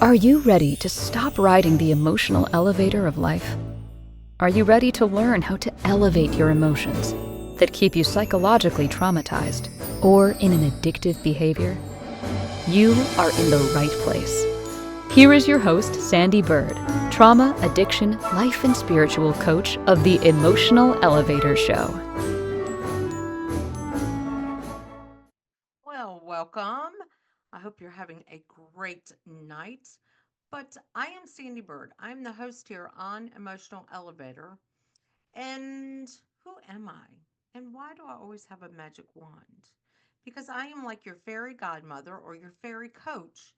Are you ready to stop riding the emotional elevator of life? Are you ready to learn how to elevate your emotions that keep you psychologically traumatized or in an addictive behavior? You are in the right place. Here is your host, Sandee Byrd, trauma, addiction, life, and spiritual coach of the Emotional Elevator Show. Well, welcome. I hope you're having a great night. But I am Sandee Byrd. I'm the host here on Emotional Elevator. And who am I? And why do I always have a magic wand? Because I am like your fairy godmother or your fairy coach,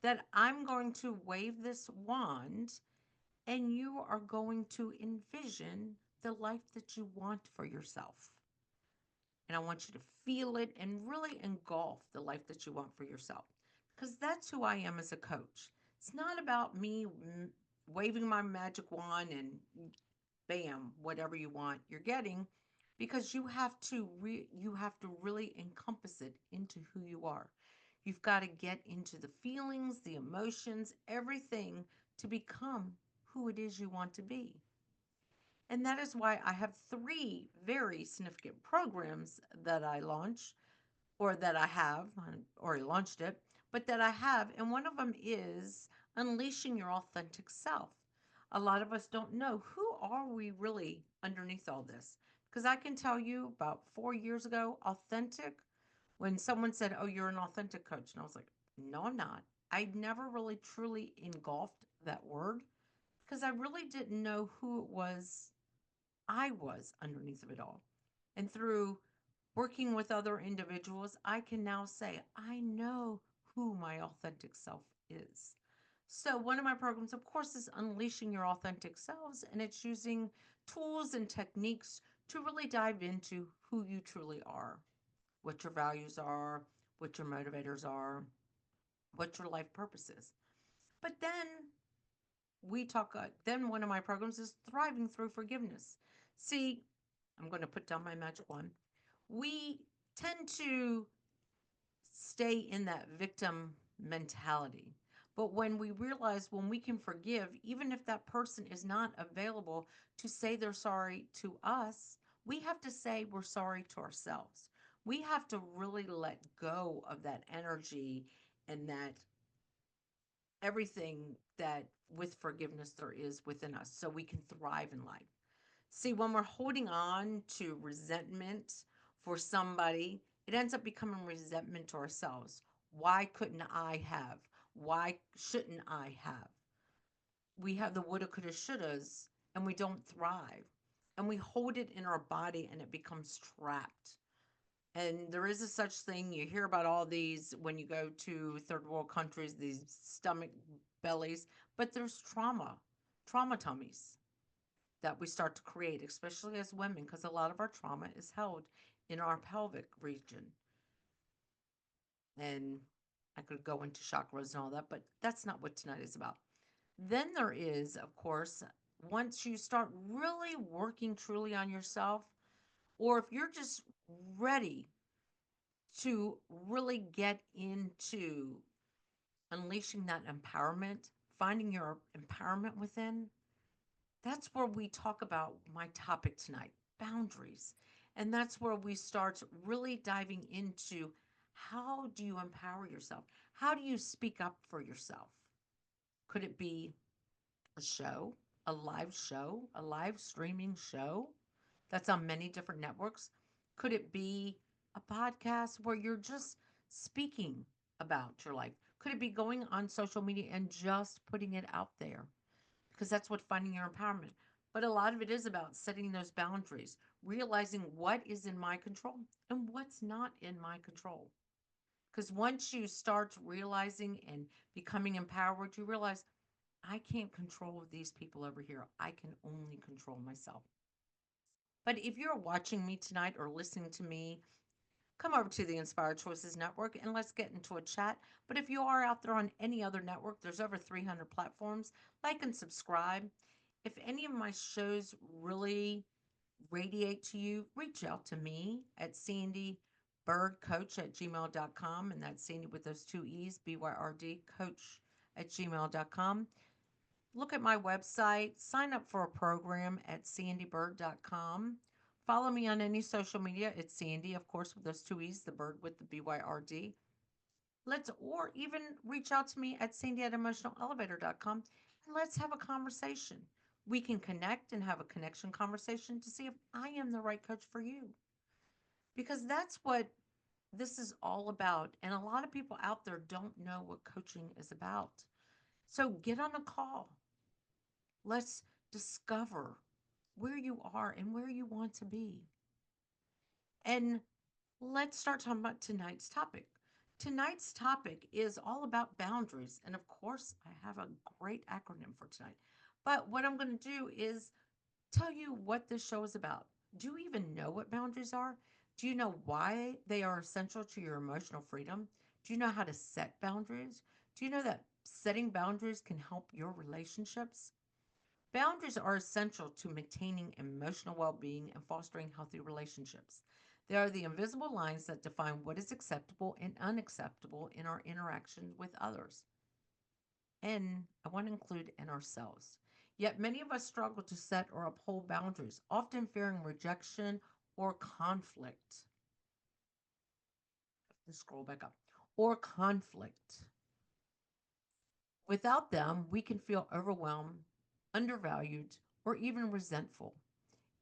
that I'm going to wave this wand and you are going to envision the life that you want for yourself. And I want you to feel it and really engulf the life that you want for yourself. Because that's who I am as a coach. It's not about me waving my magic wand and bam, whatever you want, you're getting, because you have to really encompass it into who you are. You've got to get into the feelings, the emotions, everything to become who it is you want to be. And that is why I have three very significant programs that I launch, or that I have, I already launched it, but that I have. And one of them is unleashing your authentic self. A lot of us don't know, who are we really underneath all this? Because I can tell you, about 4 years ago, authentic, when someone said, "Oh, you're an authentic coach." And I was like, "No, I'm not." I never really truly engulfed that word because I really didn't know who it was I was underneath of it all. And through working with other individuals, I can now say, I know who my authentic self is. So, one of my programs, of course, is Unleashing Your Authentic Selves, and it's using tools and techniques to really dive into who you truly are, what your values are, what your motivators are, what your life purpose is. But then one of my programs is Thriving Through Forgiveness. See, I'm going to put down my magic wand. We tend to stay in that victim mentality. But when we realize, when we can forgive, even if that person is not available to say they're sorry to us, we have to say we're sorry to ourselves. We have to really let go of that energy and that everything that with forgiveness there is within us so we can thrive in life. See, when we're holding on to resentment for somebody, it ends up becoming resentment to ourselves. Why couldn't I have? Why shouldn't I have? We have the woulda, coulda, shouldas, and we don't thrive. And we hold it in our body and it becomes trapped. And there is a such thing, you hear about all these when you go to third world countries, these stomach bellies, but there's trauma tummies that we start to create, especially as women, because a lot of our trauma is held in our pelvic region. And I could go into chakras and all that, but that's not what tonight is about. Then there is, of course, once you start really working truly on yourself, or if you're just ready to really get into unleashing that empowerment, finding your empowerment within, that's where we talk about my topic tonight, boundaries. And that's where we start really diving into, how do you empower yourself? How do you speak up for yourself? Could it be a show, a live streaming show that's on many different networks? Could it be a podcast where you're just speaking about your life? Could it be going on social media and just putting it out there? Because that's what finding your empowerment. But a lot of it is about setting those boundaries, realizing what is in my control and what's not in my control. Because once you start realizing and becoming empowered, you realize, I can't control these people over here. I can only control myself. But if you're watching me tonight or listening to me, come over to the Inspired Choices Network and let's get into a chat. But if you are out there on any other network, there's over 300 platforms. Like and subscribe. If any of my shows really radiate to you, reach out to me at sandeebyrdcoach@gmail.com. And that's Sandy with those two E's, BYRD, coach at gmail.com. Look at my website, sign up for a program at sandeebird.com. Follow me on any social media. It's Sandy, of course, with those two E's, the bird with the BYRD. Or even reach out to me at Sandy at emotionalelevator.com and let's have a conversation. We can connect and have a connection conversation to see if I am the right coach for you. Because that's what this is all about. And a lot of people out there don't know what coaching is about. So get on a call. Let's discover where you are and where you want to be. And let's start talking about tonight's topic. Tonight's topic is all about boundaries. And of course, I have a great acronym for tonight. But what I'm going to do is tell you what this show is about. Do you even know what boundaries are? Do you know why they are essential to your emotional freedom? Do you know how to set boundaries? Do you know that setting boundaries can help your relationships? Boundaries are essential to maintaining emotional well being and fostering healthy relationships. They are the invisible lines that define what is acceptable and unacceptable in our interactions with others. And I want to include in ourselves. Yet many of us struggle to set or uphold boundaries, often fearing rejection or conflict. Let's scroll back up. Or conflict. Without them, we can feel overwhelmed, undervalued, or even resentful.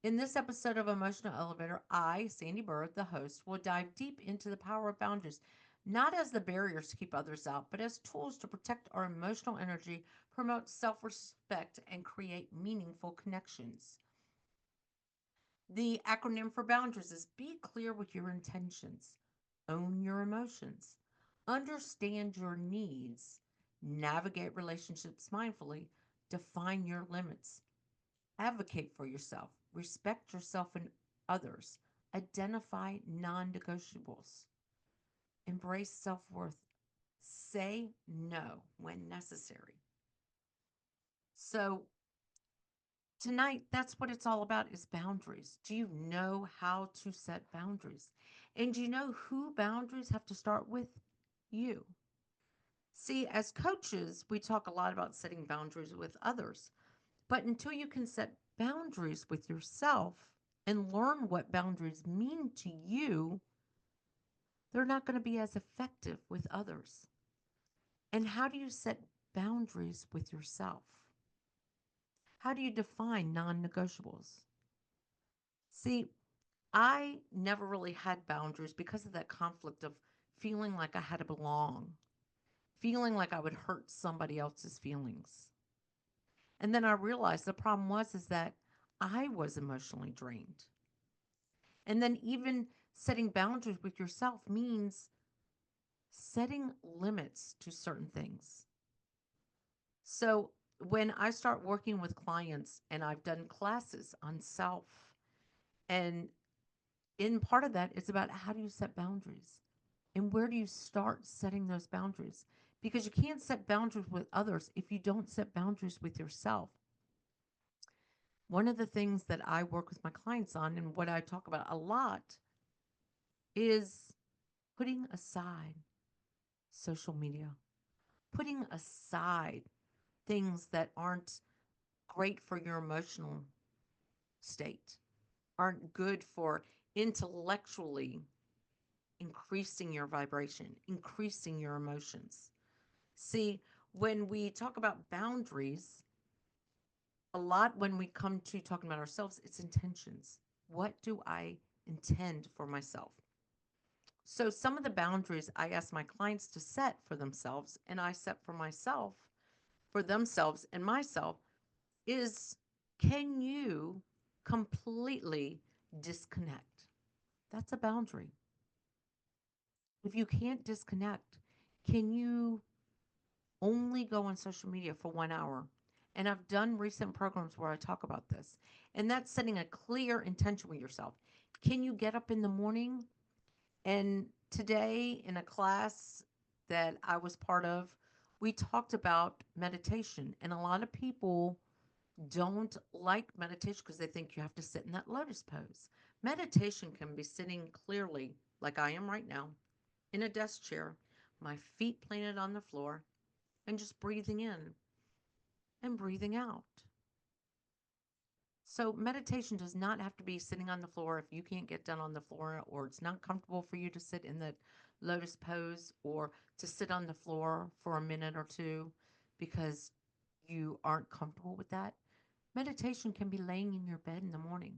In this episode of Emotional Elevator, I, Sandee Byrd, the host, will dive deep into the power of boundaries, not as the barriers to keep others out, but as tools to protect our emotional energy, promote self respect, and create meaningful connections. The acronym for boundaries is be clear with your intentions, own your emotions, understand your needs, navigate relationships mindfully, define your limits, advocate for yourself, respect yourself and others, identify non negotiables, embrace self worth, say no when necessary. So, tonight, that's what it's all about is boundaries. Do you know how to set boundaries? And do you know who boundaries have to start with? You. See, as coaches, we talk a lot about setting boundaries with others. But until you can set boundaries with yourself and learn what boundaries mean to you, they're not going to be as effective with others. And how do you set boundaries with yourself? How do you define non negotiables? See, I never really had boundaries because of that conflict of feeling like I had to belong, feeling like I would hurt somebody else's feelings. And then I realized the problem was is that I was emotionally drained. And then even setting boundaries with yourself means setting limits to certain things. So when I start working with clients and I've done classes on self, and in part of that, it's about how do you set boundaries and where do you start setting those boundaries? Because you can't set boundaries with others if you don't set boundaries with yourself. One of the things that I work with my clients on and what I talk about a lot is putting aside social media, putting aside things that aren't great for your emotional state, aren't good for intellectually increasing your vibration, increasing your emotions. See, when we talk about boundaries, a lot when we come to talking about ourselves, it's intentions. What do I intend for myself? So, some of the boundaries I ask my clients to set for themselves, and I set for myself, for themselves and myself, is can you completely disconnect? That's a boundary. If you can't disconnect, can you only go on social media for 1 hour? And I've done recent programs where I talk about this. And that's setting a clear intention with yourself. Can you get up in the morning? And today, in a class that I was part of, we talked about meditation. And a lot of people don't like meditation because they think you have to sit in that lotus pose. Meditation can be sitting clearly, like I am right now, in a desk chair, my feet planted on the floor, and just breathing in and breathing out. So, meditation does not have to be sitting on the floor if you can't get down on the floor or it's not comfortable for you to sit in the lotus pose or to sit on the floor for a minute or two because you aren't comfortable with that. Meditation can be laying in your bed in the morning,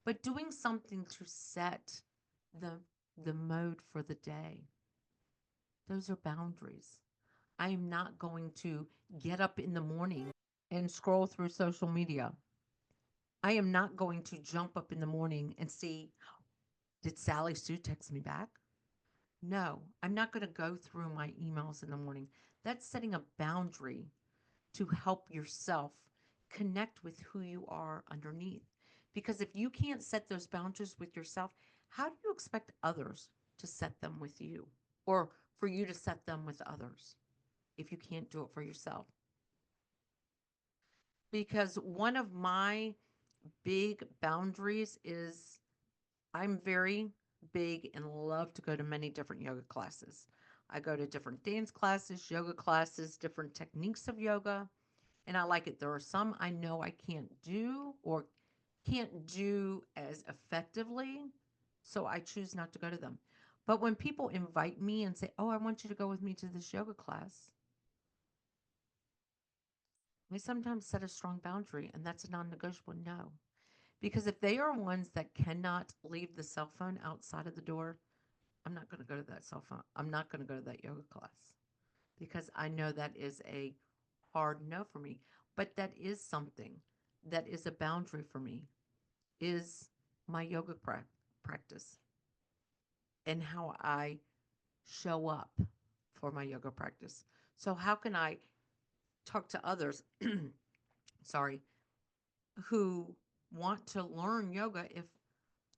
but doing something to set the the mode for the day. Those are boundaries. I am not going to get up in the morning and scroll through social media. I am not going to jump up in the morning and see, did Sally Sue text me back? No, I'm not going to go through my emails in the morning. That's setting a boundary to help yourself connect with who you are underneath. Because if you can't set those boundaries with yourself, how do you expect others to set them with you or for you to set them with others if you can't do it for yourself? Because one of my big boundaries is I'm very big and love to go to many different yoga classes. I go to different dance classes, yoga classes, different techniques of yoga, and I like it. There are some I know I can't do or can't do as effectively, so I choose not to go to them. But when people invite me and say, "Oh, I want you to go with me to this yoga class," I sometimes set a strong boundary, and that's a non negotiable no. Because if they are ones that cannot leave the cell phone outside of the door, I'm not going to go to that cell phone. I'm not going to go to that yoga class because I know that is a hard no for me. But that is something that is a boundary for me is my yoga practice and how I show up for my yoga practice. So how can I talk to others, sorry, who want to learn yoga if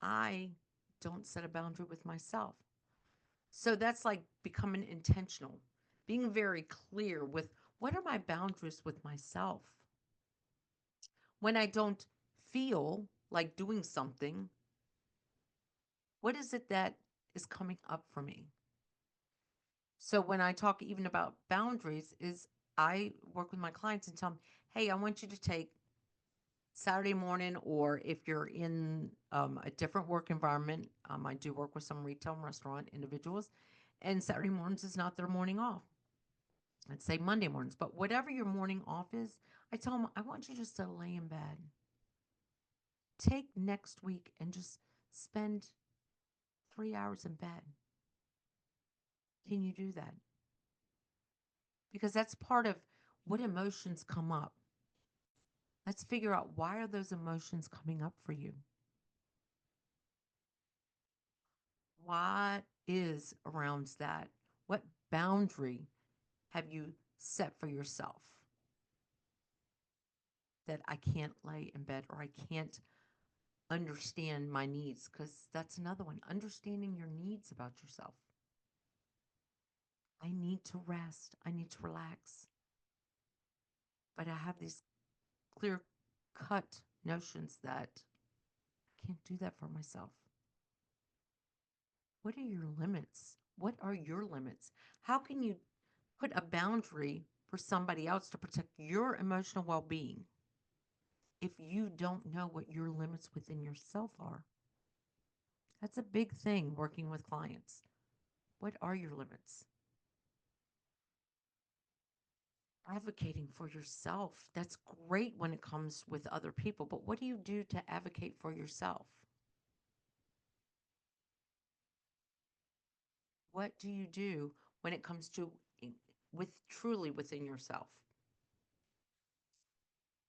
I don't set a boundary with myself? So that's like becoming intentional, being very clear with what are my boundaries with myself. When I don't feel like doing something, what is it that is coming up for me? So when I talk even about boundaries is I work with my clients and tell them, hey, I want you to take Saturday morning, or if you're in a different work environment, I do work with some retail and restaurant individuals, and Saturday mornings is not their morning off. I'd say Monday mornings, but whatever your morning off is, I tell them, I want you just to lay in bed. Take next week and just spend 3 hours in bed. Can you do that? Because that's part of what emotions come up. Let's figure out why are those emotions coming up for you? What is around that? What boundary have you set for yourself that I can't lay in bed or I can't understand my needs? Because that's another one. Understanding your needs about yourself. I need to rest. I need to relax. But I have these clear cut notions that I can't do that for myself. What are your limits? What are your limits? How can you put a boundary for somebody else to protect your emotional well being if you don't know what your limits within yourself are? That's a big thing working with clients. What are your limits? Advocating for yourself. That's great when it comes with other people, but what do you do to advocate for yourself? What do you do when it comes to with truly within yourself?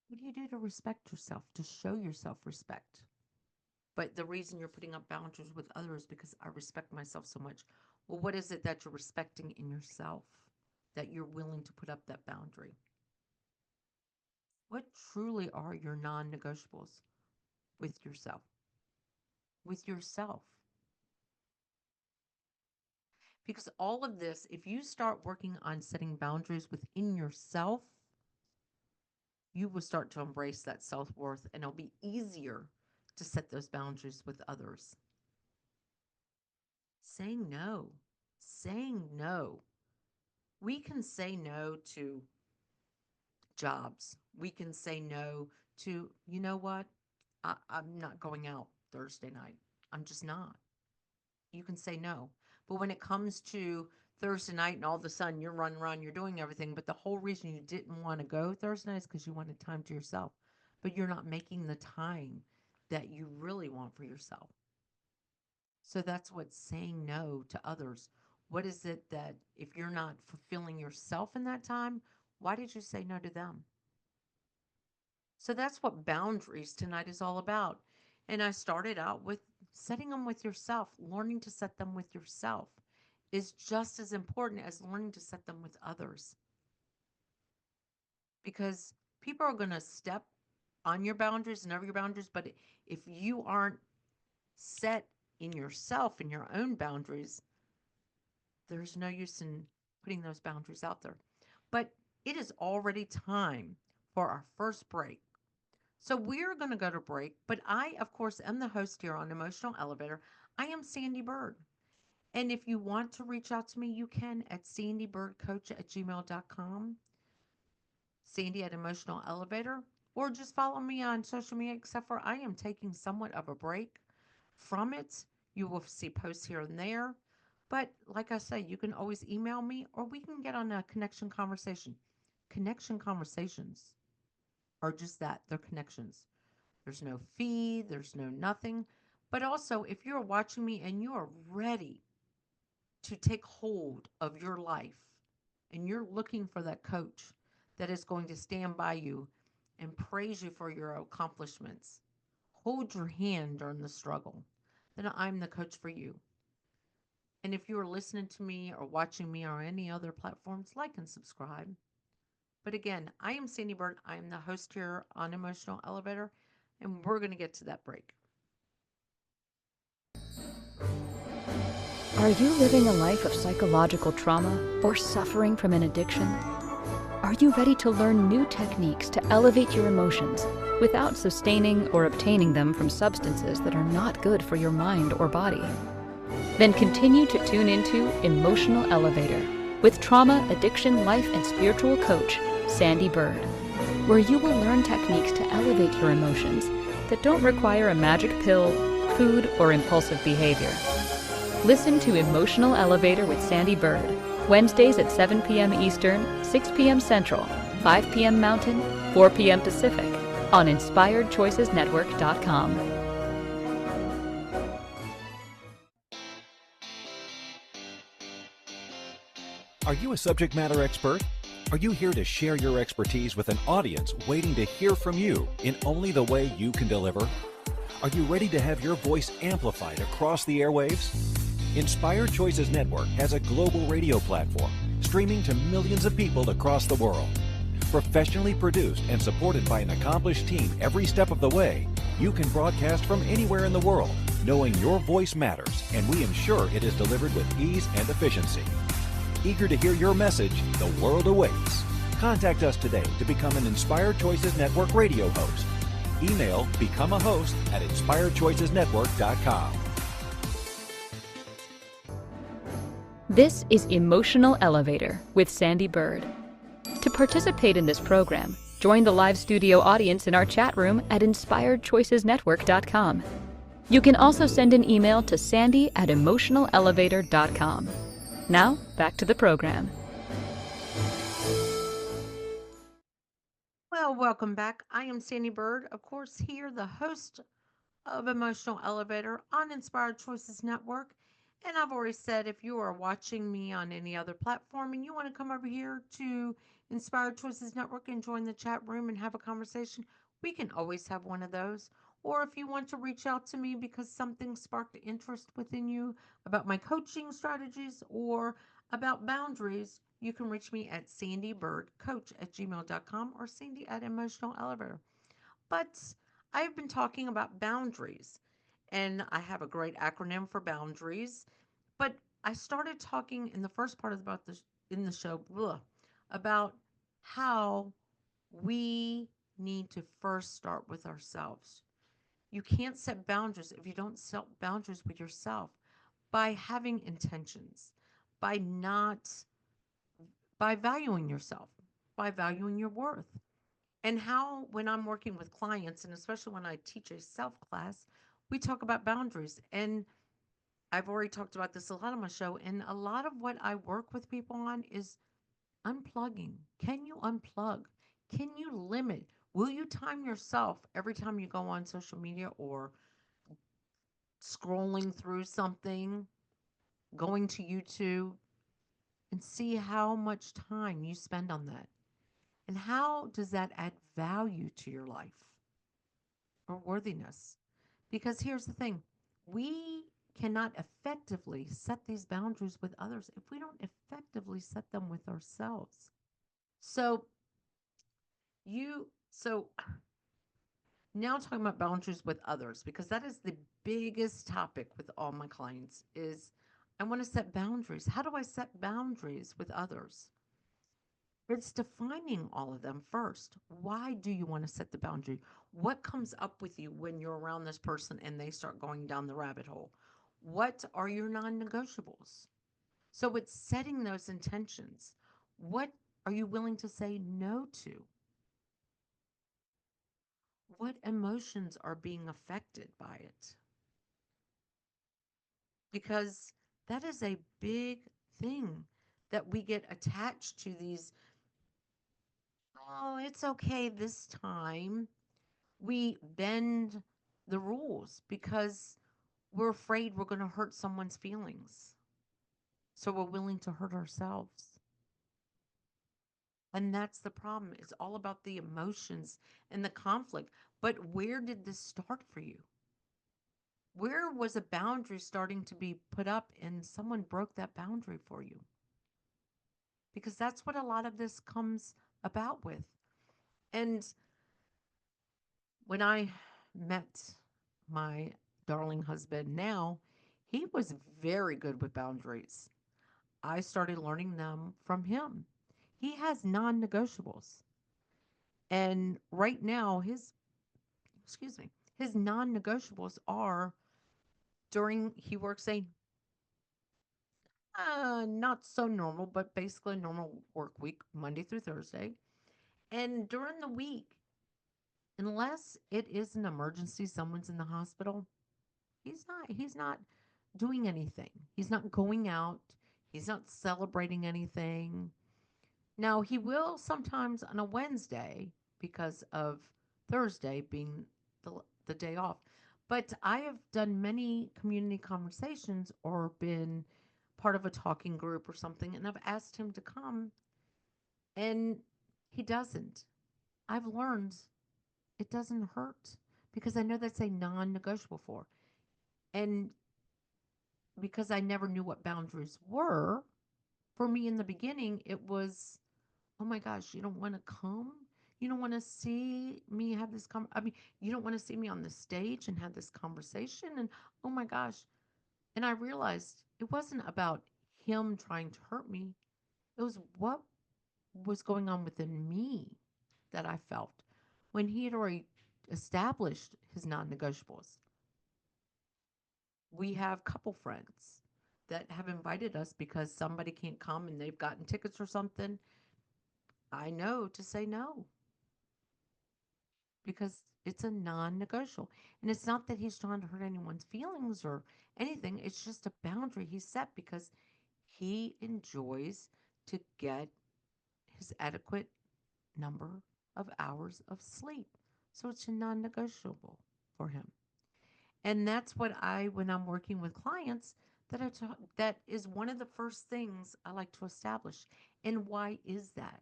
What do you do to respect yourself, to show yourself respect? But the reason you're putting up boundaries with others is because I respect myself so much. Well, what is it that you're respecting in yourself that you're willing to put up that boundary? What truly are your non negotiables with yourself? With yourself. Because all of this, if you start working on setting boundaries within yourself, you will start to embrace that self worth and it'll be easier to set those boundaries with others. Saying no, saying no. We can say no to jobs. We can say no to, you know what? I'm not going out Thursday night. I'm just not. You can say no. But when it comes to Thursday night and all of a sudden you're running around, you're doing everything, but the whole reason you didn't want to go Thursday night is because you wanted time to yourself. But you're not making the time that you really want for yourself. So that's what saying no to others. What is it that if you're not fulfilling yourself in that time, why did you say no to them? So that's what boundaries tonight is all about. And I started out with setting them with yourself. Learning to set them with yourself is just as important as learning to set them with others because people are going to step on your boundaries and over your boundaries. But if you aren't set in yourself and your own boundaries, there's no use in putting those boundaries out there. But it is already time for our first break. So we're going to go to break, but I, of course, am the host here on Emotional Elevator. I am Sandee Byrd. And if you want to reach out to me, you can at sandeebirdcoach@gmail.com, Sandee at Emotional Elevator, or just follow me on social media, except for I am taking somewhat of a break from it. You will see posts here and there. But like I say, you can always email me or we can get on a connection conversation. Connection conversations are just that, they're connections. There's no fee, there's no nothing. But also, if you're watching me and you are ready to take hold of your life and you're looking for that coach that is going to stand by you and praise you for your accomplishments, hold your hand during the struggle, then I'm the coach for you. And if you are listening to me or watching me on any other platforms, like and subscribe. But again, I am Sandee Byrd. I am the host here on Emotional Elevator, and we're going to get to that break. Are you living a life of psychological trauma or suffering from an addiction? Are you ready to learn new techniques to elevate your emotions without sustaining or obtaining them from substances that are not good for your mind or body? Then continue to tune into Emotional Elevator with trauma, addiction, life, and spiritual coach, Sandee Byrd, where you will learn techniques to elevate your emotions that don't require a magic pill, food, or impulsive behavior. Listen to Emotional Elevator with Sandee Byrd, Wednesdays at 7 p.m. Eastern, 6 p.m. Central, 5 p.m. Mountain, 4 p.m. Pacific, on InspiredChoicesNetwork.com. Are you a subject matter expert? Are you here to share your expertise with an audience waiting to hear from you in only the way you can deliver? Are you ready to have your voice amplified across the airwaves? Inspired Choices Network has a global radio platform streaming to millions of people across the world. Professionally produced and supported by an accomplished team every step of the way, you can broadcast from anywhere in the world, knowing your voice matters, and we ensure it is delivered with ease and efficiency. Eager to hear your message, the world awaits. Contact us today to become an Inspired Choices Network radio host. Email become a host at inspiredchoicesnetwork.com. This is Emotional Elevator with Sandee Byrd. To participate in this program, join the live studio audience in our chat room at inspiredchoicesnetwork.com. You can also send an email to sandy@emotionalelevator.com. Now, back to the program. Well, welcome back. I am Sandee Byrd, of course, here, the host of Emotional Elevator on Inspired Choices Network. And I've already said if you are watching me on any other platform and you want to come over here to Inspired Choices Network and join the chat room and have a conversation, we can always have one of those. Or if you want to reach out to me because something sparked interest within you about my coaching strategies or about boundaries, you can reach me at sandeebirdcoach@gmail.com or Sandy at Emotional Elevator. But I've been talking about boundaries, and I have a great acronym for boundaries. But I started talking in the first part about this in the show about how we need to first start with ourselves. You can't set boundaries if you don't set boundaries with yourself by having intentions, by not by valuing yourself, by valuing your worth. And how, when I'm working with clients, and especially when I teach a self class, we talk about boundaries. And I've already talked about this a lot on my show. And a lot of what I work with people on is unplugging. Can you unplug? Can you limit? Will you time yourself every time you go on social media or scrolling through something, going to YouTube, and see how much time you spend on that? And how does that add value to your life or worthiness? Because here's the thing, we cannot effectively set these boundaries with others if we don't effectively set them with ourselves. So, so now talking about boundaries with others, because that is the biggest topic with all my clients is I want to set boundaries. How do I set boundaries with others? It's defining all of them first. Why do you want to set the boundary? What comes up with you when you're around this person and they start going down the rabbit hole? What are your non negotiables? So it's setting those intentions. What are you willing to say no to? What emotions are being affected by it? Because that is a big thing that we get attached to these. Oh, it's okay this time. We bend the rules because we're afraid we're going to hurt someone's feelings. So we're willing to hurt ourselves. And that's the problem. It's all about the emotions and the conflict. But where did this start for you? Where was a boundary starting to be put up and someone broke that boundary for you? Because that's what a lot of this comes about with. And when I met my darling husband now, he was very good with boundaries. I started learning them from him. He has non negotiables. And right now, excuse me, his non negotiables are during, he works a not so normal, but basically a normal work week, Monday through Thursday. And during the week, unless it is an emergency, someone's in the hospital, he's not doing anything. He's not going out. He's not celebrating anything. Now, he will sometimes on a Wednesday because of Thursday being the, the day off. But I have done many community conversations or been part of a talking group or something, and I've asked him to come, and he doesn't. I've learned it doesn't hurt because I know that's a non negotiable for. And because I never knew what boundaries were, for me in the beginning, it was, oh my gosh, you don't want to come? You don't want to see me have this I mean, you don't want to see me on the stage and have this conversation and oh my gosh. And I realized it wasn't about him trying to hurt me. It was what was going on within me that I felt when he had already established his non-negotiables. We have couple friends that have invited us because somebody can't come and they've gotten tickets or something. I know to say no because it's a non negotiable. And it's not that he's trying to hurt anyone's feelings or anything, it's just a boundary he set because he enjoys to get his adequate number of hours of sleep. So it's a non negotiable for him. And that's what when I'm working with clients, that is one of the first things I like to establish. And why is that?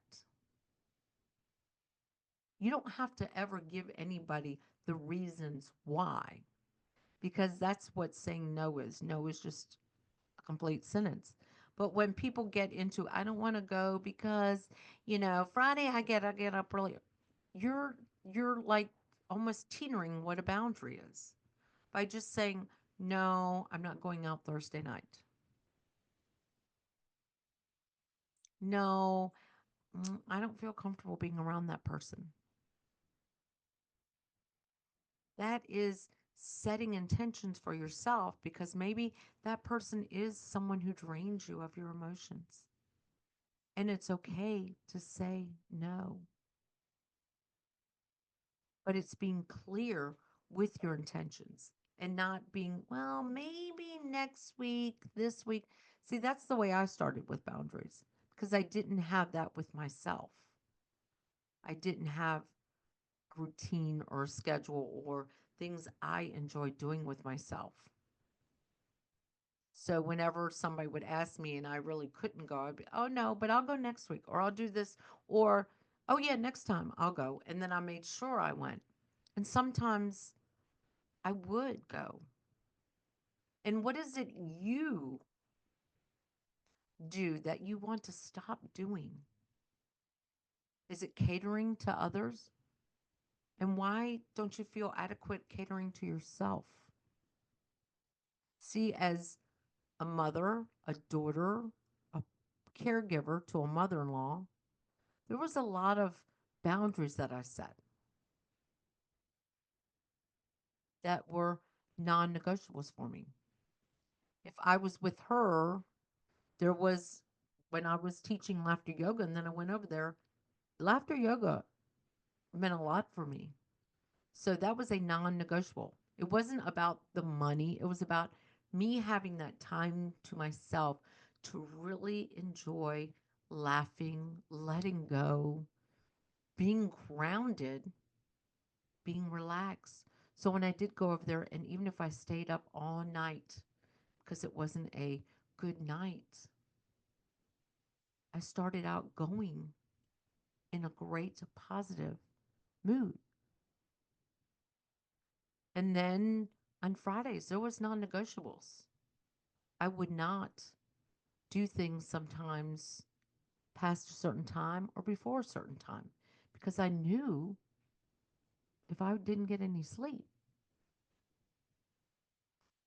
You don't have to ever give anybody the reasons why, because that's what saying no is. No is just a complete sentence. But when people get into, I don't want to go because, Friday I get up early. You're like almost teetering what a boundary is by just saying, no, I'm not going out Thursday night. No, I don't feel comfortable being around that person. That is setting intentions for yourself because maybe that person is someone who drains you of your emotions. And it's okay to say no, but it's being clear with your intentions and not being, well, maybe next week, this week. See, that's the way I started with boundaries because I didn't have that with myself. I didn't have a routine or a schedule or things I enjoy doing with myself. So whenever somebody would ask me and I really couldn't go, I'd be, oh no, but I'll go next week or I'll do this or, oh yeah, next time I'll go. And then I made sure I went. And sometimes I would go. And what is it you do that you want to stop doing? Is it catering to others? And why don't you feel adequate catering to yourself? See, as a mother, a daughter, a caregiver to a mother in law, there was a lot of boundaries that I set that were non negotiables for me. If I was with her, there was when I was teaching laughter yoga and then I went over there, laughter yoga meant a lot for me. So that was a non negotiable. It wasn't about the money, it was about me having that time to myself to really enjoy laughing, letting go, being grounded, being relaxed. So when I did go over there, and even if I stayed up all night because it wasn't a good night, I started out going in a great positive mood. And then on Fridays, there was non negotiables. I would not do things sometimes past a certain time or before a certain time because I knew if I didn't get any sleep,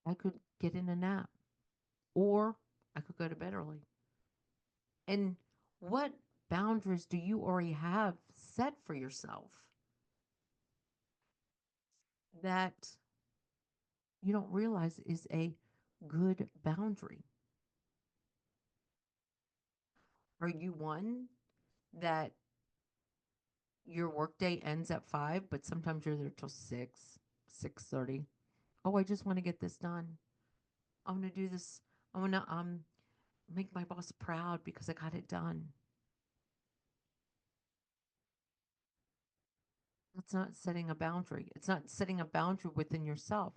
I could get in a nap or I could go to bed early. And what boundaries do you already have set for yourself that you don't realize is a good boundary? Are you one that your workday ends at 5, but sometimes you're there till 6, 6:30? Oh, I just want to get this done. I want to do this. I want to make my boss proud because I got it done. That's not setting a boundary. It's not setting a boundary within yourself.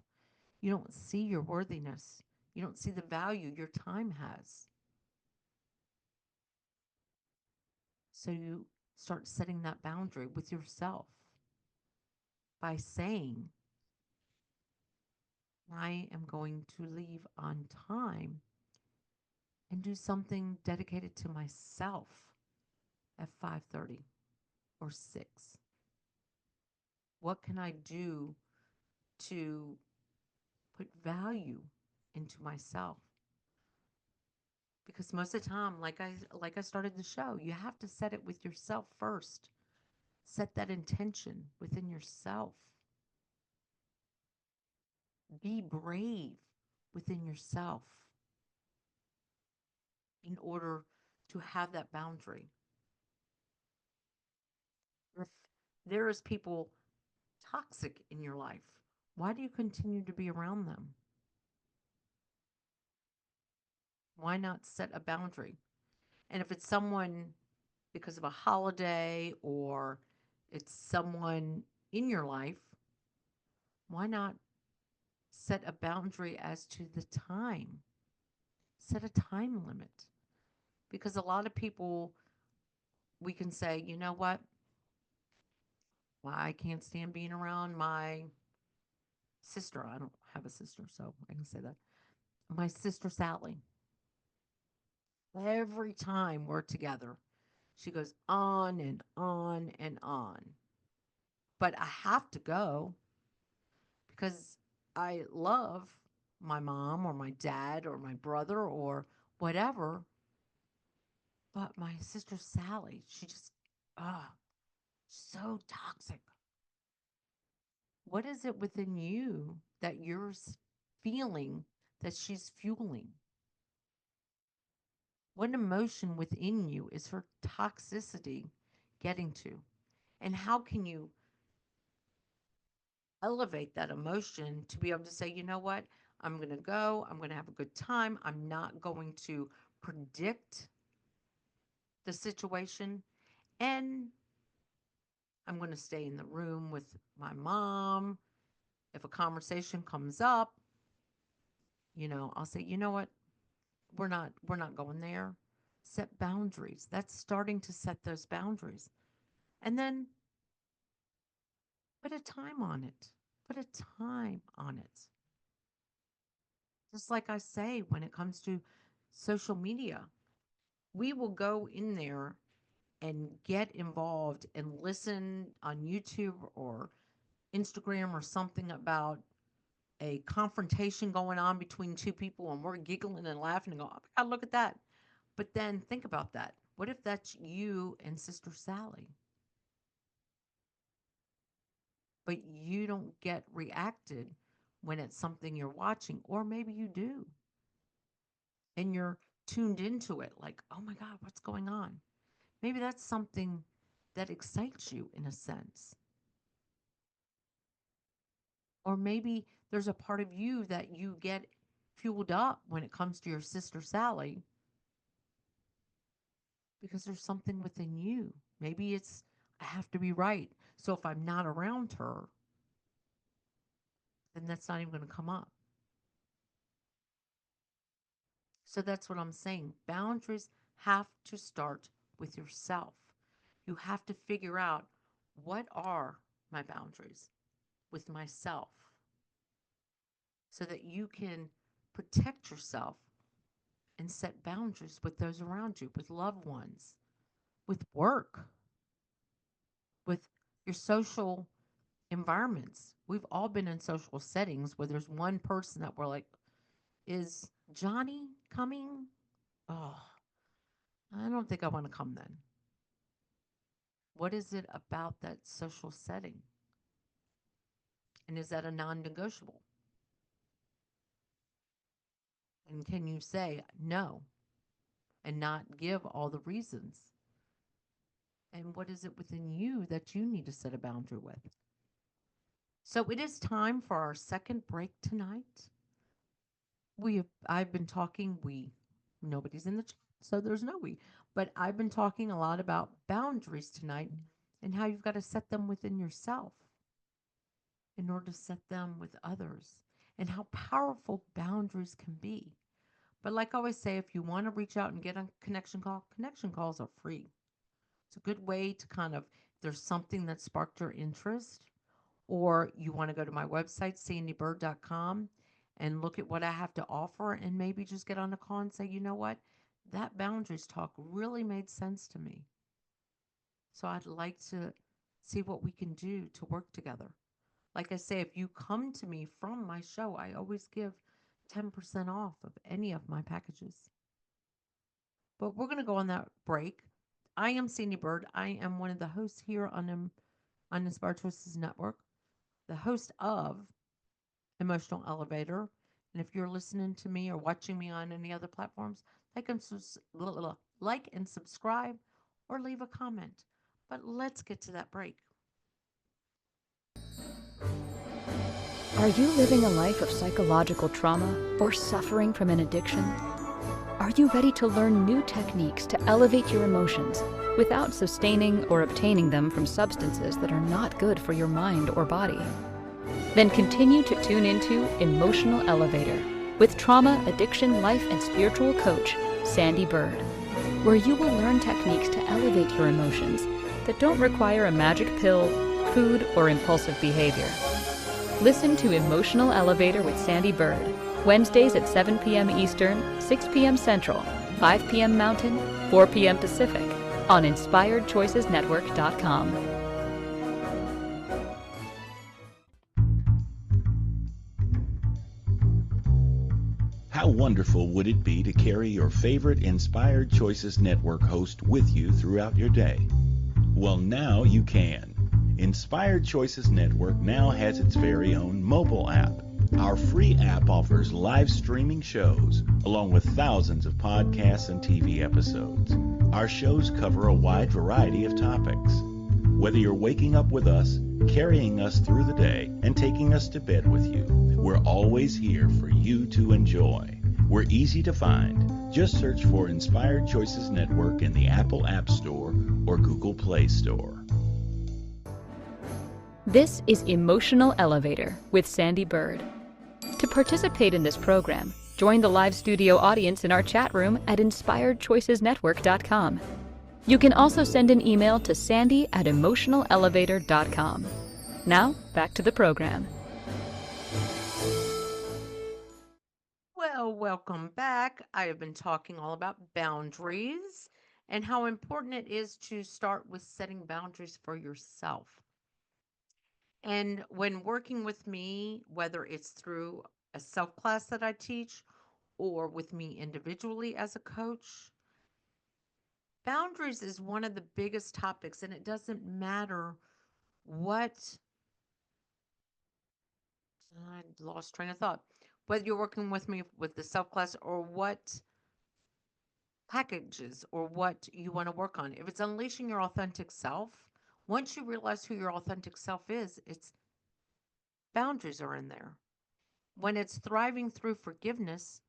You don't see your worthiness. You don't see the value your time has. So you start setting that boundary with yourself by saying, I am going to leave on time and do something dedicated to myself at 5:30 or 6. What can I do to put value into myself? Because most of the time, like I started the show, you have to set it with yourself first. Set that intention within yourself. Be brave within yourself in order to have that boundary. If there is people toxic in your life, why do you continue to be around them? Why not set a boundary? And if it's someone because of a holiday or it's someone in your life, why not set a boundary as to the time? Set a time limit. Because a lot of people, we can say, you know what? Well, I can't stand being around my sister. I don't have a sister, so I can say that. My sister Sally. Every time we're together, she goes on and on and on. But I have to go because I love my mom or my dad or my brother or whatever. But my sister Sally, she just, ah, so toxic. What is it within you that you're feeling that she's fueling? What emotion within you is her toxicity getting to? And how can you elevate that emotion to be able to say, you know what? I'm going to go. I'm going to have a good time. I'm not going to predict the situation. And I'm going to stay in the room with my mom. If a conversation comes up, I'll say, you know what? We're not going there. Set boundaries. That's starting to set those boundaries. And then put a time on it. Put a time on it. Just like I say, when it comes to social media, we will go in there and get involved and listen on YouTube or Instagram or something about a confrontation going on between two people, and we're giggling and laughing and go, oh my God, look at that. But then think about that. What if that's you and Sister Sally, but you don't get reacted when it's something you're watching, or maybe you do, and you're tuned into it like, oh my God, what's going on? Maybe that's something that excites you in a sense. Or maybe there's a part of you that you get fueled up when it comes to your sister Sally because there's something within you. Maybe it's, I have to be right. So if I'm not around her, then that's not even going to come up. So that's what I'm saying. Boundaries have to start with yourself. You have to figure out, what are my boundaries with myself, so that you can protect yourself and set boundaries with those around you, with loved ones, with work, with your social environments. We've all been in social settings where there's one person that we're like, is Johnny coming? Oh, I don't think I want to come then. What is it about that social setting? And is that a non negotiable? And can you say no and not give all the reasons? And what is it within you that you need to set a boundary with? So it is time for our second break tonight. I've been talking, nobody's in the chat, so there's no we. But I've been talking a lot about boundaries tonight and how you've got to set them within yourself in order to set them with others, and how powerful boundaries can be. But like I always say, if you want to reach out and get a connection calls are free. It's a good way to kind of, if there's something that sparked your interest, or you want to go to my website, sandeebyrd.com, and look at what I have to offer, and maybe just get on a call and say, you know what, that boundaries talk really made sense to me. So I'd like to see what we can do to work together. Like I say, if you come to me from my show, I always give 10% off of any of my packages. But we're going to go on that break. I am Sandee Byrd. I am one of the hosts here on Inspired Choices Network, the host of Emotional Elevator. And if you're listening to me or watching me on any other platforms, like and subscribe or leave a comment. But let's get to that break. Are you living a life of psychological trauma or suffering from an addiction? Are you ready to learn new techniques to elevate your emotions without sustaining or obtaining them from substances that are not good for your mind or body? Then continue to tune into Emotional Elevator with trauma, addiction, life, and spiritual coach, Sandee Byrd, where you will learn techniques to elevate your emotions that don't require a magic pill, food, or impulsive behavior. Listen to Emotional Elevator with Sandee Byrd, Wednesdays at 7 p.m. Eastern, 6 p.m. Central, 5 p.m. Mountain, 4 p.m. Pacific, on InspiredChoicesNetwork.com. How wonderful would it be to carry your favorite Inspired Choices Network host with you throughout your day? Well, now you can. Inspired Choices Network now has its very own mobile app. Our free app offers live streaming shows, along with thousands of podcasts and TV episodes. Our shows cover a wide variety of topics. Whether you're waking up with us, carrying us through the day, and taking us to bed with you, we're always here for you to enjoy. We're easy to find. Just search for Inspired Choices Network in the Apple App Store or Google Play Store. This is Emotional Elevator with Sandee Byrd. To participate in this program, join the live studio audience in our chat room at inspiredchoicesnetwork.com. You can also send an email to sandy@emotionalelevator.com. Now, back to the program. Well, welcome back. I have been talking all about boundaries and how important it is to start with setting boundaries for yourself. And when working with me, whether it's through a self class that I teach or with me individually as a coach, boundaries is one of the biggest topics, and it doesn't matter what I lost train of thought. Whether you're working with me with the self class or what packages or what you want to work on, if it's unleashing your authentic self, once you realize who your authentic self is, it's boundaries are in there. When it's thriving through forgiveness,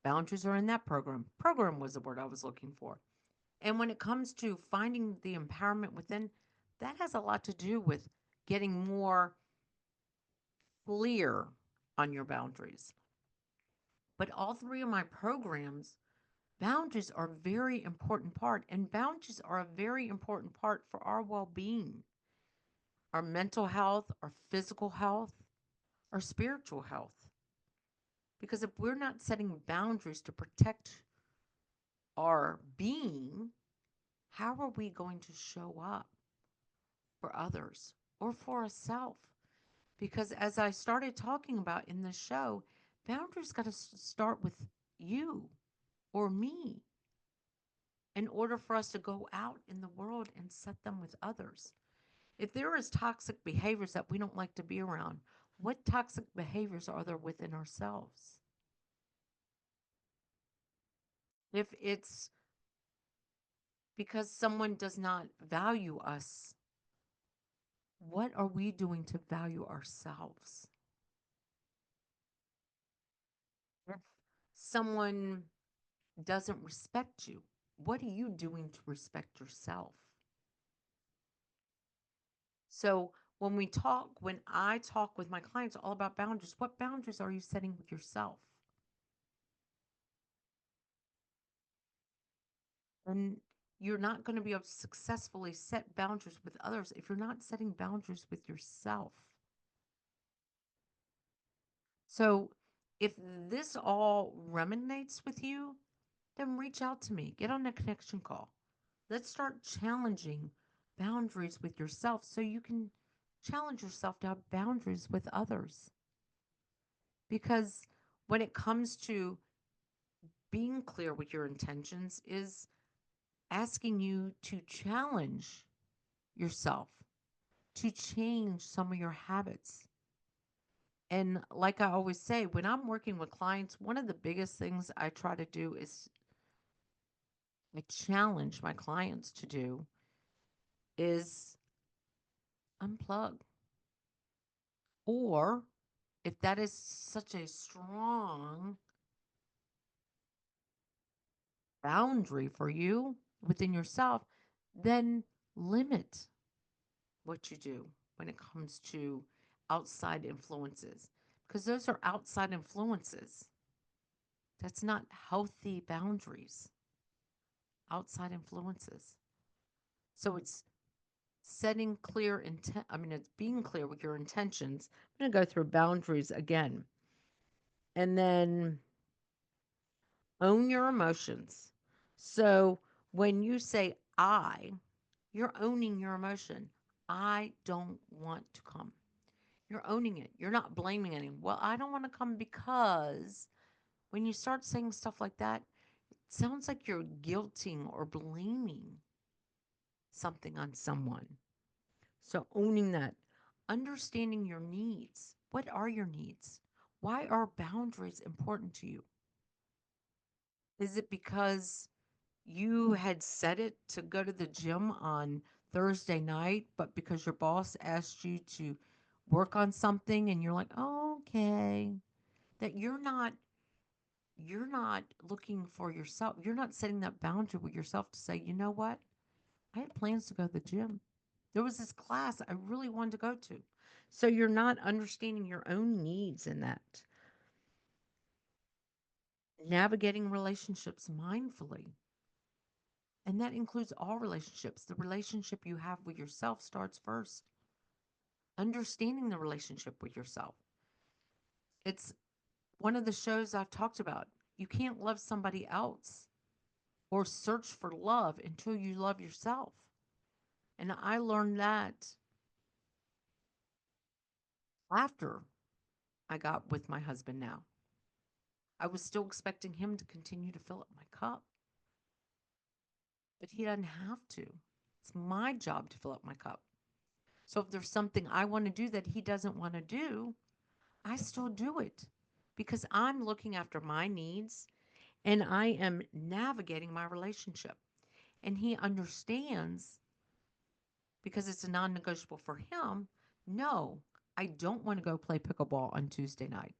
boundaries are in that program. Program was the word I was looking for. And when it comes to finding the empowerment within, that has a lot to do with getting more clear on your boundaries. But all three of my programs, boundaries are a very important part, and boundaries are a very important part for our well-being, our mental health, our physical health, our spiritual health. Because if we're not setting boundaries to protect our being, how are we going to show up for others or for ourselves? Because as I started talking about in this show, boundaries got to start with you or me in order for us to go out in the world and set them with others. If there is toxic behaviors that we don't like to be around, what toxic behaviors are there within ourselves? If it's because someone does not value us, what are we doing to value ourselves? If someone doesn't respect you, what are you doing to respect yourself? So when I talk with my clients all about boundaries, what boundaries are you setting with yourself? And you're not going to be able to successfully set boundaries with others if you're not setting boundaries with yourself. So if this all resonates with you, then reach out to me. Get on a connection call. Let's start challenging boundaries with yourself so you can challenge yourself to have boundaries with others. Because when it comes to being clear with your intentions is asking you to challenge yourself, to change some of your habits. And like I always say, when I'm working with clients, one of the biggest things I try to do is I challenge my clients to do is unplug. Or if that is such a strong boundary for you within yourself, then limit what you do when it comes to outside influences. Because those are outside influences. That's not healthy boundaries, outside influences. So it's setting clear intent. I mean, it's being clear with your intentions. I'm going to go through boundaries again. And then own your emotions. So when you say I, you're owning your emotion. I don't want to come. You're owning it. You're not blaming anyone. Well, I don't want to come because when you start saying stuff like that, it sounds like you're guilting or blaming something on someone. So owning that, understanding your needs. What are your needs? Why are boundaries important to you? Is it because you had set it to go to the gym on Thursday night, but because your boss asked you to work on something and you're like, oh, okay, that you're not looking for yourself. You're not setting that boundary with yourself to say, you know what? I had plans to go to the gym. There was this class I really wanted to go to. So you're not understanding your own needs in that. Navigating relationships mindfully. And that includes all relationships. The relationship you have with yourself starts first. Understanding the relationship with yourself. It's one of the shows I've talked about. You can't love somebody else or search for love until you love yourself. And I learned that after I got with my husband now. I was still expecting him to continue to fill up my cup, but he doesn't have to. It's my job to fill up my cup. So if there's something I want to do that he doesn't want to do, I still do it because I'm looking after my needs and I am navigating my relationship. And he understands because it's a non negotiable for him. No, I don't want to go play pickleball on Tuesday night.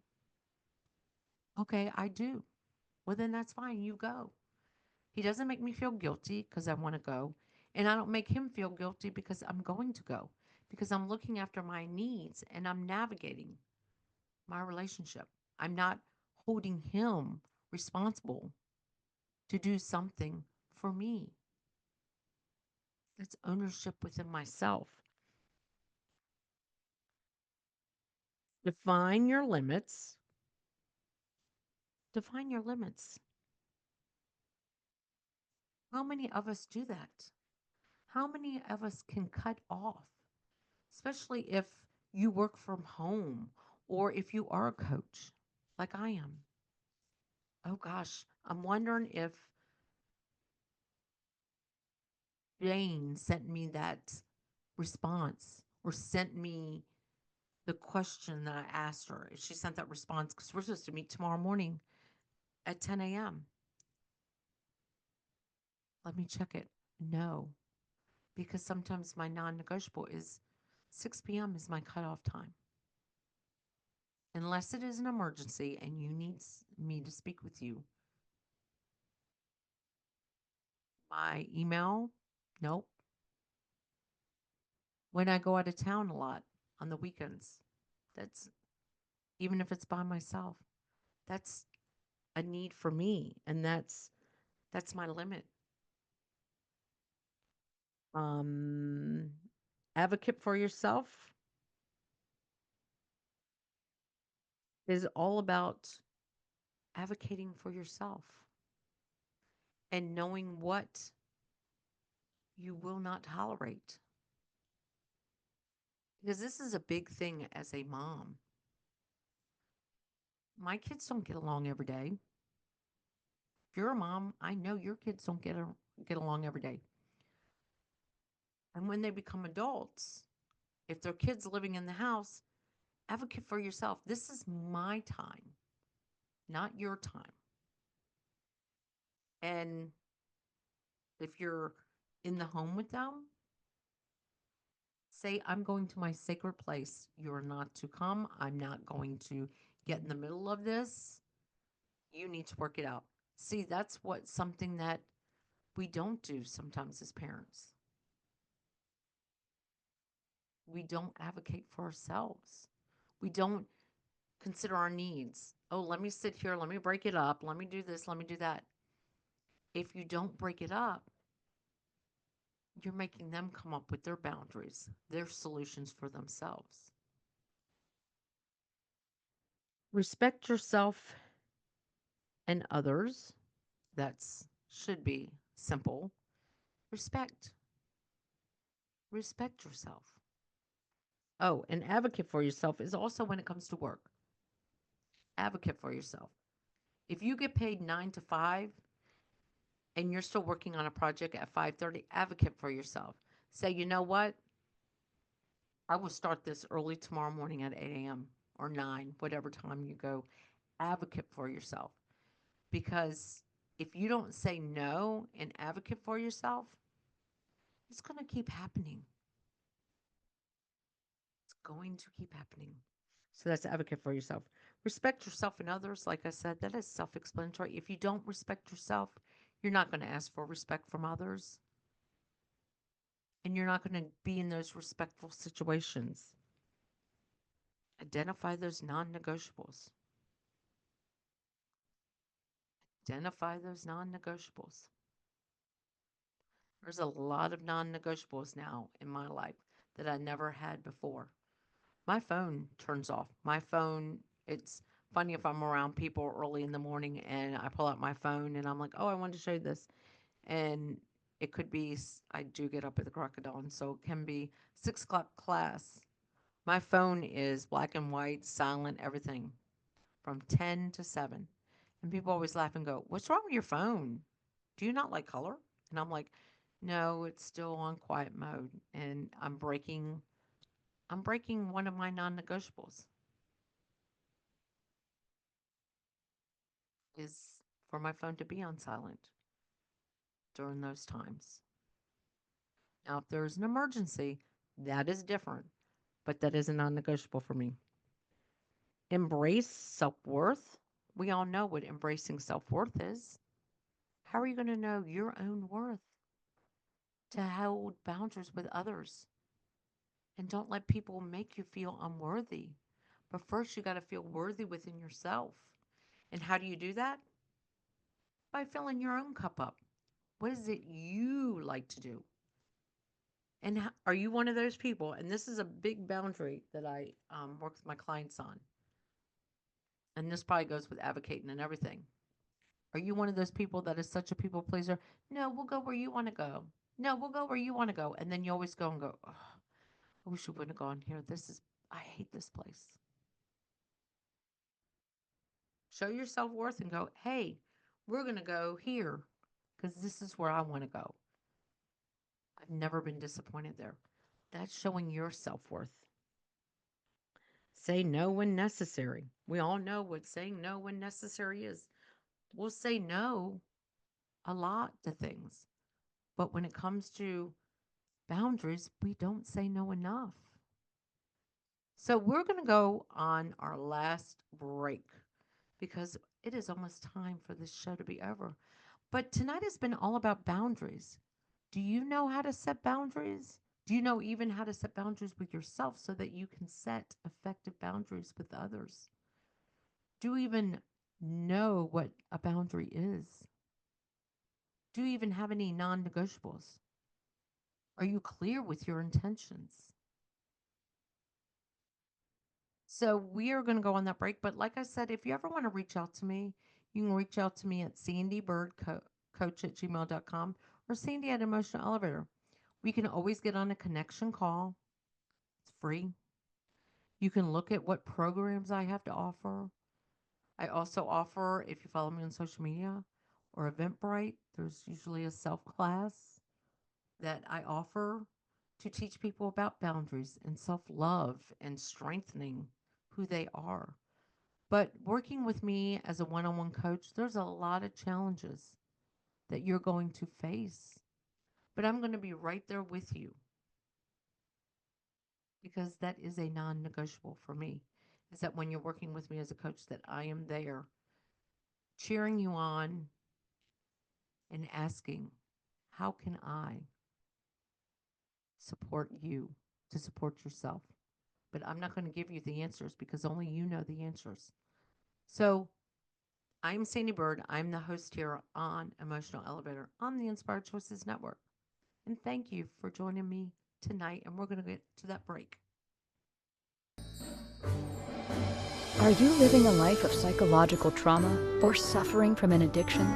Okay, I do. Well, then that's fine. You go. He doesn't make me feel guilty because I want to go. And I don't make him feel guilty because I'm going to go, because I'm looking after my needs and I'm navigating my relationship. I'm not holding him responsible to do something for me. It's ownership within myself. Define your limits. Define your limits. How many of us do that? How many of us can cut off, especially if you work from home or if you are a coach like I am? Oh gosh, I'm wondering if Jane sent me that response or sent me the question that I asked her. If she sent that response, because we're supposed to meet tomorrow morning at 10 a.m. Let me check it. No, because sometimes my non negotiable is 6 p.m. is my cutoff time. Unless it is an emergency and you need me to speak with you. My email, nope. When I go out of town a lot on the weekends, that's even if it's by myself, that's a need for me, and that's my limit. Um, Advocate for yourself is all about advocating for yourself and knowing what you will not tolerate. Because this is a big thing as a mom. My kids don't get along every day. If you're a mom, I know your kids don't get along every day. And when they become adults, if their kids living in the house, advocate for yourself. This is my time, not your time. And if you're in the home with them, say, I'm going to my sacred place. You're not to come. I'm not going to get in the middle of this. You need to work it out. See, that's what something that we don't do sometimes as parents. We don't advocate for ourselves. We don't consider our needs. Oh, let me sit here. Let me break it up. Let me do this. Let me do that. If you don't break it up, you're making them come up with their boundaries, their solutions for themselves. Respect yourself and others. That's should be simple. Respect. Respect yourself. Oh, and advocate for yourself is also when it comes to work. Advocate for yourself. If you get paid 9 to 5 and you're still working on a project at 5:30, advocate for yourself. Say, you know what? I will start this early tomorrow morning at 8 a.m. or 9, whatever time you go. Advocate for yourself. Because if you don't say no and advocate for yourself, it's going to keep happening. It's going to keep happening. So that's advocate for yourself. Respect yourself and others. Like I said, that is self explanatory. If you don't respect yourself, you're not going to ask for respect from others. And you're not going to be in those respectful situations. Identify those non negotiables. Identify those non negotiables. There's a lot of non negotiables now in my life that I never had before. My phone turns off. My phone, it's funny if I'm around people early in the morning and I pull out my phone and I'm like, oh, I wanted to show you this. And it could be, I do get up at the crack of dawn, so it can be 6 o'clock class. My phone is black and white, silent, everything from 10 to 7. And people always laugh and go, what's wrong with your phone? Do you not like color? And I'm like, no, it's still on quiet mode. And I'm breaking one of my non-negotiables is for my phone to be on silent during those times. Now, if there's an emergency, that is different, but that is a non-negotiable for me. Embrace self-worth. We all know what embracing self-worth is. How are you going to know your own worth? To hold boundaries with others. And don't let people make you feel unworthy. But first, you got to feel worthy within yourself. And how do you do that? By filling your own cup up. What is it you like to do? And are you one of those people? And this is a big boundary that I work with my clients on. And this probably goes with advocating and everything. Are you one of those people that is such a people pleaser? No, we'll go where you want to go. No, we'll go where you want to go. And then you always go and go, oh, I wish we wouldn't have gone here. I hate this place. Show your self-worth and go, hey, we're going to go here because this is where I want to go. I've never been disappointed there. That's showing your self-worth. Say no when necessary. We all know what saying no when necessary is. We'll say no a lot to things. But when it comes to boundaries, we don't say no enough. So we're going to go on our last break because it is almost time for this show to be over. But tonight has been all about boundaries. Do you know how to set boundaries? Do you know even how to set boundaries with yourself so that you can set effective boundaries with others? Do you even know what a boundary is? Do you even have any non-negotiables? Are you clear with your intentions? So we are going to go on that break. But like I said, if you ever want to reach out to me, you can reach out to me at sandeebyrdcoach@gmail.com or Sandee at Emotional Elevator. We can always get on a connection call. It's free. You can look at what programs I have to offer. I also offer, if you follow me on social media or Eventbrite, there's usually a self-class that I offer to teach people about boundaries and self-love and strengthening who they are. But working with me as a one-on-one coach, there's a lot of challenges that you're going to face. But I'm going to be right there with you because that is a non-negotiable for me, is that when you're working with me as a coach, that I am there cheering you on and asking, how can I support you to support yourself? But I'm not going to give you the answers because only you know the answers. So I'm Sandee Byrd. I'm the host here on Emotional Elevator on the Inspired Choices Network. And thank you for joining me tonight. And we're going to get to that break. Are you living a life of psychological trauma or suffering from an addiction?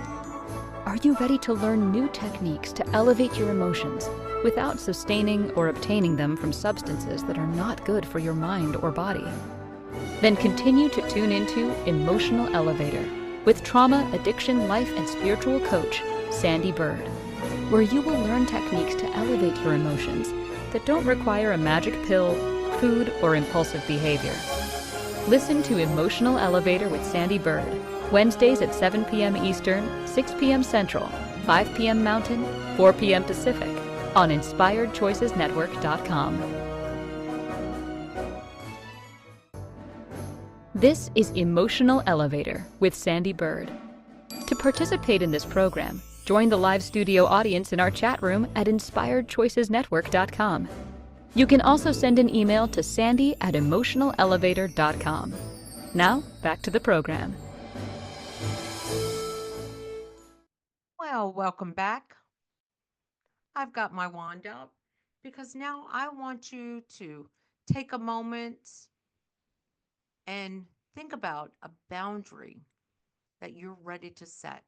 Are you ready to learn new techniques to elevate your emotions without sustaining or obtaining them from substances that are not good for your mind or body? Then continue to tune into Emotional Elevator with trauma, addiction, life, and spiritual coach, Sandee Byrd, where you will learn techniques to elevate your emotions that don't require a magic pill, food, or impulsive behavior. Listen to Emotional Elevator with Sandee Byrd, Wednesdays at 7 p.m. Eastern, 6 p.m. Central, 5 p.m. Mountain, 4 p.m. Pacific, on InspiredChoicesNetwork.com. This is Emotional Elevator with Sandee Byrd. To participate in this program, join the live studio audience in our chat room at InspiredChoicesNetwork.com. You can also send an email to sandy@emotionalelevator.com. Now, back to the program. Well, welcome back. I've got my wand out because now I want you to take a moment and think about a boundary that you're ready to set.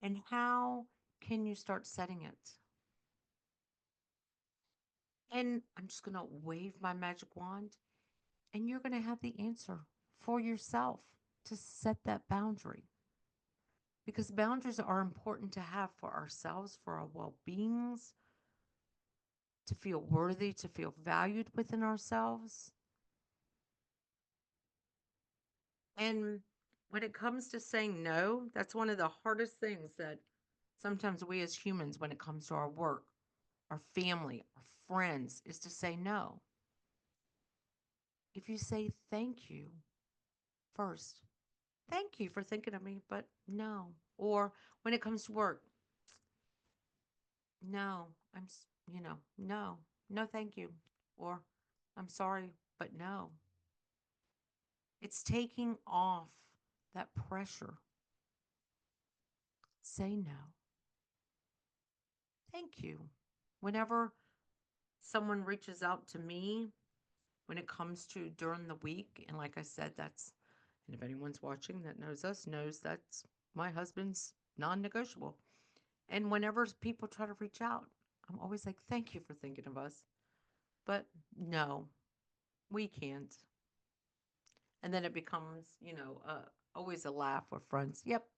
And how can you start setting it? And I'm just going to wave my magic wand, and you're going to have the answer for yourself to set that boundary. Because boundaries are important to have for ourselves, for our well beings, to feel worthy, to feel valued within ourselves. And when it comes to saying no, that's one of the hardest things that sometimes we as humans, when it comes to our work, our family, our friends, is to say no. If you say thank you first, thank you for thinking of me, but no. Or when it comes to work, no, no, no, thank you. Or I'm sorry, but no. It's taking off that pressure. Say no. Thank you. Whenever someone reaches out to me, when it comes to during the week, and like I said, and if anyone's watching that knows us, knows that's my husband's non negotiable. And whenever people try to reach out, I'm always like, thank you for thinking of us. But no, we can't. And then it becomes, always a laugh with friends. Yep,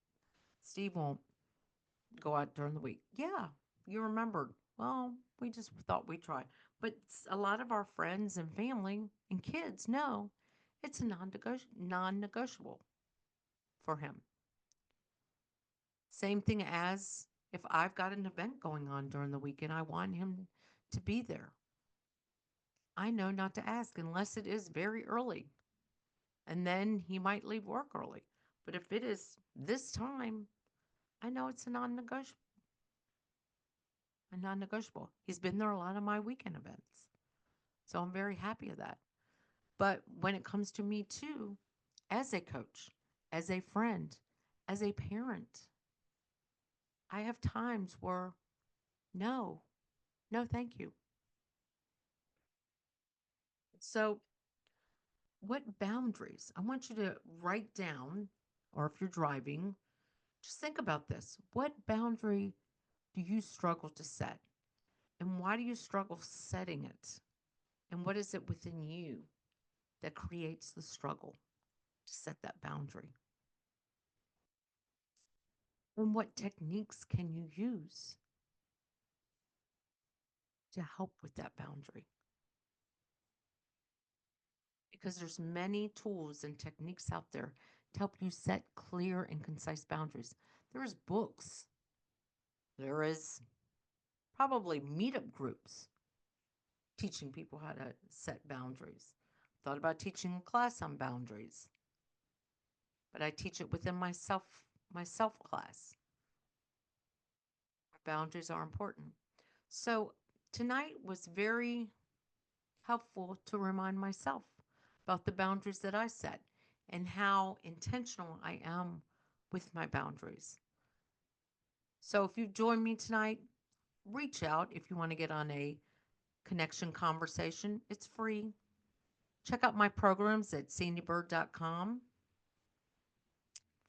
Steve won't go out during the week. Yeah, you remembered. Well, we just thought we'd try. But a lot of our friends and family and kids know it's a non-negotiable for him. Same thing as if I've got an event going on during the weekend, I want him to be there. I know not to ask unless it is very early. And then he might leave work early. But if it is this time, I know it's a non-negotiable. A non-negotiable. He's been there a lot of my weekend events. So I'm very happy of that. But when it comes to me too, as a coach, as a friend, as a parent, I have times where no, no, thank you. So what boundaries? I want you to write down, or if you're driving, just think about this. What boundary do you struggle to set? And why do you struggle setting it? And what is it within you that creates the struggle to set that boundary? And what techniques can you use to help with that boundary? Because there's many tools and techniques out there to help you set clear and concise boundaries. There's books. There is probably meetup groups teaching people how to set boundaries. Thought about teaching a class on boundaries, but I teach it within myself class. Boundaries are important. So tonight was very helpful to remind myself about the boundaries that I set and how intentional I am with my boundaries. So if you've joined me tonight, reach out if you want to get on a connection conversation. It's free. Check out my programs at sandeebyrd.com.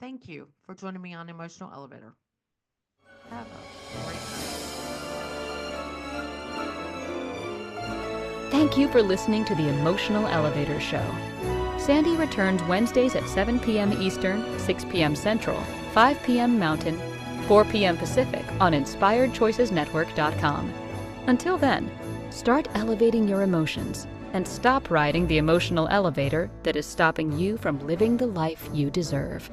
Thank you for joining me on Emotional Elevator. Have a great night. Thank you for listening to the Emotional Elevator Show. Sandee returns Wednesdays at 7 p.m. Eastern, 6 p.m. Central, 5 p.m. Mountain, 4 p.m. Pacific on InspiredChoicesNetwork.com. Until then, start elevating your emotions and stop riding the emotional elevator that is stopping you from living the life you deserve.